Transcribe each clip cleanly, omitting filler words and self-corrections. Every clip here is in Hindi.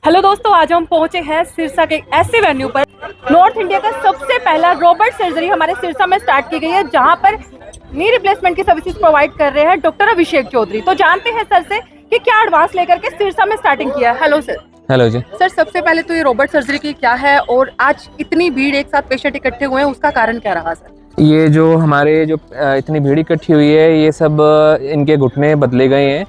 हेलो दोस्तों, आज हम पहुंचे हैं सिरसा के ऐसे वेन्यू पर। नॉर्थ इंडिया का सबसे पहला रोबोट सर्जरी हमारे सिरसा में स्टार्ट की गई है, जहां पर नी रिप्लेसमेंट की सर्विसेज प्रोवाइड कर रहे हैं डॉक्टर अभिषेक चौधरी। तो जानते हैं सर से कि क्या एडवांस लेकर के सिरसा में स्टार्टिंग किया है। Hello sir. हेलो जी सर, सबसे पहले तो ये रोबोट सर्जरी की क्या है और आज इतनी भीड़ एक साथ पेशेंट इकट्ठे हुए हैं, उसका कारण क्या रहा सर? ये जो हमारे जो इतनी भीड़ इकट्ठी हुई है, ये सब इनके घुटने बदले गए हैं।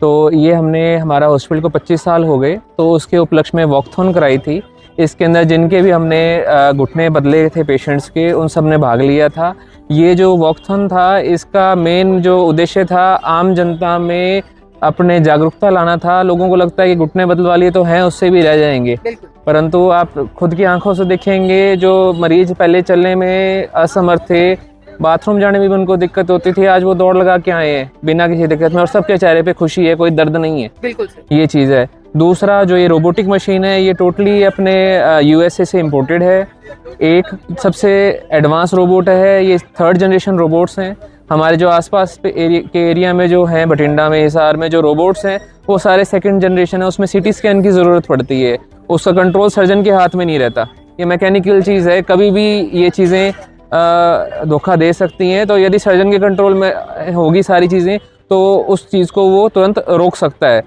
तो ये हमने हमारा हॉस्पिटल को 25 साल हो गए, तो उसके उपलक्ष्य में वॉकथॉन कराई थी। इसके अंदर जिनके भी हमने घुटने बदले थे पेशेंट्स के, उन सब ने भाग लिया था। ये जो वॉकथॉन था, इसका मेन जो उद्देश्य था आम जनता में अपने जागरूकता लाना था। लोगों को लगता है कि घुटने बदलवा लिए तो हैं, उससे भी रह जाएंगे, परंतु आप खुद की आंखों से देखेंगे जो मरीज पहले चलने में असमर्थ थे, बाथरूम जाने में भी उनको दिक्कत होती थी, आज वो दौड़ लगा के आए हैं बिना किसी दिक्कत में और सबके चेहरे पे खुशी है, कोई दर्द नहीं है। बिल्कुल ये चीज़ है। दूसरा, जो ये रोबोटिक मशीन है, ये टोटली अपने यूएसए से इम्पोर्टेड है। एक सबसे एडवांस रोबोट है, ये 3rd जनरेशन रोबोट्स हैं। हमारे जो आसपास के एरिया में जो हैं, बठिंडा में, हिसार में जो रोबोट्स हैं, वो सारे 2nd जनरेशन है। उसमें CT स्कैन की ज़रूरत पड़ती है, उसका कंट्रोल सर्जन के हाथ में नहीं रहता। ये मैकेनिकल चीज़ है, कभी भी ये चीज़ें धोखा दे सकती हैं। तो यदि सर्जन के कंट्रोल में होगी सारी चीज़ें, तो उस चीज़ को वो तुरंत रोक सकता है।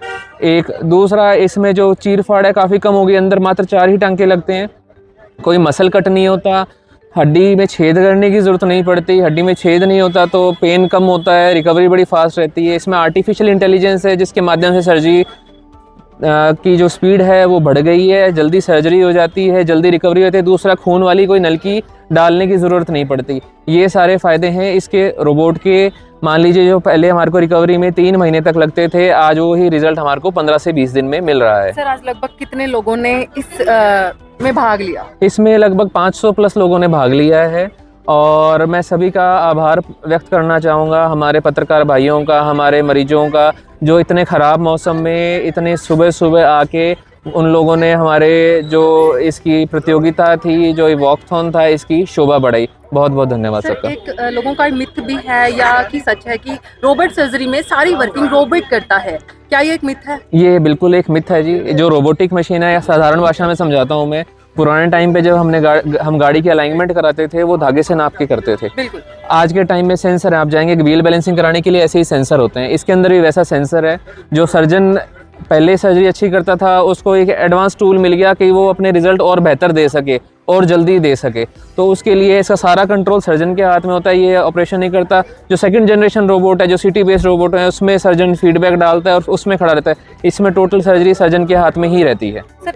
एक दूसरा, इसमें जो चीर फाड़ है काफ़ी कम हो गई। अंदर मात्र 4 ही टांके लगते हैं, कोई मसल कट नहीं होता, हड्डी में छेद करने की ज़रूरत नहीं पड़ती। हड्डी में छेद नहीं होता तो पेन कम होता है, रिकवरी बड़ी फास्ट रहती है। इसमें आर्टिफिशियल इंटेलिजेंस है, जिसके माध्यम से सर्जरी की जो स्पीड है वो बढ़ गई है, जल्दी सर्जरी हो जाती है, जल्दी रिकवरी होती है। दूसरा, खून वाली कोई नलकी डालने की ज़रूरत नहीं पड़ती। ये सारे फ़ायदे हैं इसके रोबोट के। मान लीजिए जो पहले हमारे को रिकवरी में 3 महीने तक लगते थे, आज वो ही रिजल्ट हमारे को 15 से 20 दिन में मिल रहा है। सर, आज लगभग कितने लोगों ने इस में भाग लिया? इसमें लगभग 500 प्लस लोगों ने भाग लिया है और मैं सभी का आभार व्यक्त करना चाहूँगा, हमारे पत्रकार भाइयों का, हमारे मरीजों का, जो इतने ख़राब मौसम में इतने सुबह सुबह आके उन लोगों ने हमारे जो इसकी प्रतियोगिता थी, जो वॉकथॉन था, इसकी शोभा बढ़ाई। बहुत बहुत धन्यवाद सबका। एक लोगों का मिथ भी है या कि सच है कि रोबोट सर्जरी में सारी वर्किंग रोबोट करता है, क्या ये एक मिथ है? ये बिल्कुल एक मिथ है जी। जो रोबोटिक मशीन है, साधारण भाषा में समझाता हूँ मैं। पुराने टाइम पे जब हम गाड़ी की अलाइनमेंट कराते थे, वो धागे से नाप के करते थे। बिल्कुल। आज के टाइम में सेंसर है, आप जाएंगे व्हील बैलेंसिंग कराने के लिए, ऐसे ही सेंसर होते हैं। इसके अंदर भी वैसा सेंसर है। जो सर्जन पहले सर्जरी अच्छी करता था, उसको एक एडवांस टूल मिल गया कि वो अपने रिजल्ट और बेहतर दे सके और जल्दी दे सके। तो उसके लिए इसका सारा कंट्रोल सर्जन के हाथ में होता है, ये ऑपरेशन नहीं करता। जो 2nd जनरेशन रोबोट है, जो CT बेस्ड रोबोट है, उसमें सर्जन फीडबैक डालता है और उसमें खड़ा रहता है। इसमें टोटल सर्जरी सर्जन के हाथ में ही रहती है। सर,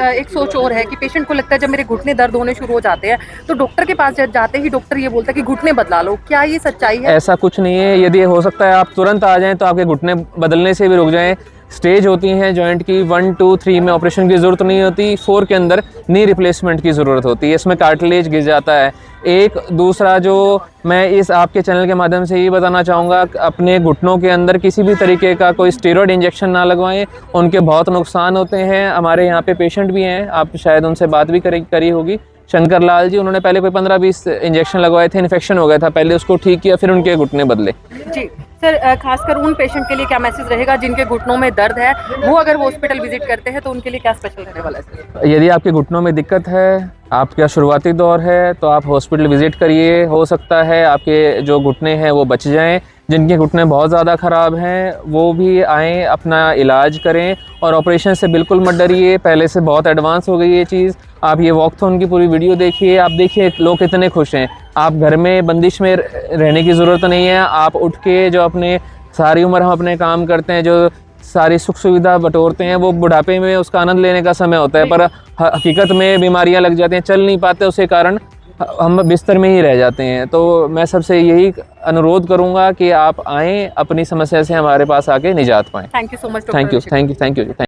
एक सोच और है कि पेशेंट को लगता है जब मेरे घुटने दर्द होने शुरू हो जाते हैं तो डॉक्टर के पास जाते ही डॉक्टर ये बोलता है कि घुटने बदला लो, क्या ये सच्चाई है? ऐसा कुछ नहीं है। यदि हो सकता है आप तुरंत आ जाएं तो आपके घुटने बदलने से भी रुक जाएं। स्टेज होती हैं जॉइंट की, 1, 2, 3 में ऑपरेशन की ज़रूरत नहीं होती, 4 के अंदर नी रिप्लेसमेंट की ज़रूरत होती है। इसमें कार्टिलेज गिर जाता है। एक दूसरा, जो मैं इस आपके चैनल के माध्यम से ये बताना चाहूँगा, अपने घुटनों के अंदर किसी भी तरीके का कोई स्टेरॉयड इंजेक्शन ना लगवाएं, उनके बहुत नुकसान होते हैं। हमारे यहाँ पे पेशेंट भी हैं, आप शायद उनसे बात भी करी होगी, शंकर लाल जी। उन्होंने पहले कोई 15-20 इंजेक्शन लगवाए थे, इन्फेक्शन हो गया था, पहले उसको ठीक किया, फिर उनके घुटने बदले। जी सर, खासकर उन पेशेंट के लिए क्या मैसेज रहेगा जिनके घुटनों में दर्द है, वो अगर हॉस्पिटल विजिट करते हैं तो उनके लिए क्या स्पेशल रहने वाला है? यदि आपके घुटनों में दिक्कत है, आपका शुरुआती दौर है, तो आप हॉस्पिटल विजिट करिए। हो सकता है आपके जो घुटने हैं वो बच जाएं। जिनके घुटने बहुत ज़्यादा ख़राब हैं, वो भी आएँ, अपना इलाज करें और ऑपरेशन से बिल्कुल मत डरिए। पहले से बहुत एडवांस हो गई ये चीज़। आप ये वॉकथॉन की पूरी वीडियो देखिए, आप देखिए लोग कितने खुश हैं। आप घर में बंदिश में रहने की ज़रूरत नहीं है। आप उठ के जो अपने सारी उम्र हम अपने काम करते हैं, जो सारी सुख सुविधा बटोरते हैं, वो बुढ़ापे में उसका आनंद लेने का समय होता है, पर हकीकत में बीमारियां लग जाती हैं, चल नहीं पाते, उसके कारण हम बिस्तर में ही रह जाते हैं। तो मैं सबसे यही अनुरोध करूंगा कि आप आएँ, अपनी समस्या से हमारे पास आके निजात पाएँ। Thank you so much. Thank you.